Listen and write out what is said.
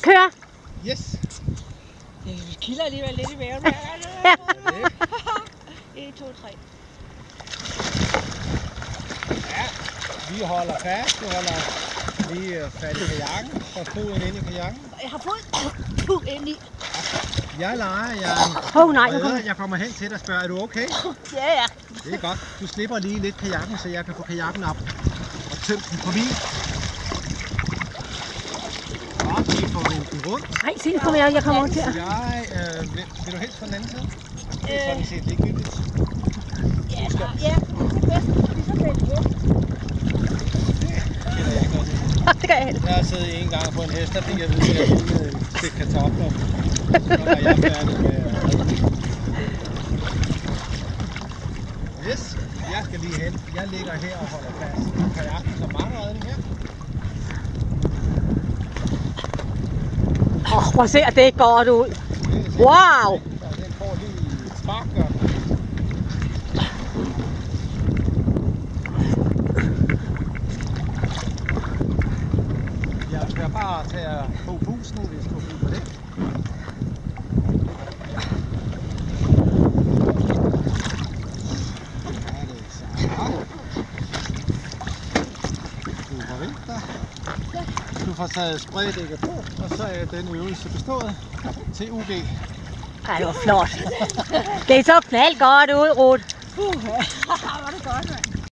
køre. Yes. Det kilder alligevel lidt i maven. 1, 2, 3. Ja, vi holder fast. Vi holder lige fat i kajakken. Så foden ind i kajakken. Jeg har fået ind i. Jeg leger, Jan. Nej, Jeg kommer hen til dig og spørger, er du okay? Ja. Det er godt. Du slipper lige lidt kajakken, så jeg kan få kajakken op og tømme den forbi. Og vi får vendt den rundt. Nej, se, kommer jeg kommer til. Vil du helst på den anden side? Det er sådan set ligegyldigt. Ja, det er bedst. Det gør jeg helst. Jeg har siddet en gang på en hest, der fik jeg vide, at jeg skulle stikke kartofler. Så var jeg færdig med yes, jeg skal lige hen. Jeg ligger her og holder fast i kajakken, som mange redning her. Prøv at se, at det går ud. Wow! Den får lige et spark, gør den. Jeg skal bare tage på busen, hvis du vil på det. Du får taget spraydækket på, og så er den øvelse bestået til UG. Ej, det var flot. Det så knald godt ud, Ruth. Var det godt, mand.